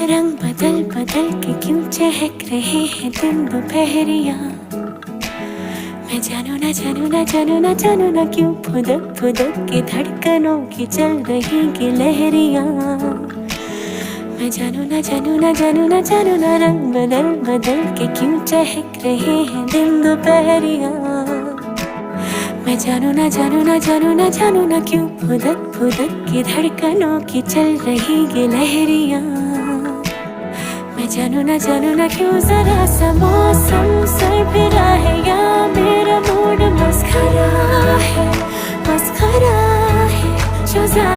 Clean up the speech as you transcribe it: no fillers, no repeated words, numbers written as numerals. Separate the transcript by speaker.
Speaker 1: रंग बदल बदल के क्यों चहक रहे हैं दिन दोपहरिया। मैं जानू ना जानू ना जानू ना जानू ना क्यों फुदक फुदक के धड़कनों की चल रही गिलहरियाँ। मैं जानू ना जानू ना जानू ना जानू ना रंग बदल बदल के क्यों चहक रहे हैं दिन दोपहरिया। मैं जानू ना जानू ना जानू ना जानू ना क्यों फुदक फुदक के धड़कनों की चल रही गिलहरियाँ। मैं जानू ना क्यों जरा सा मौसम सरफिरा है या मेरा मूड मस्खरा है जो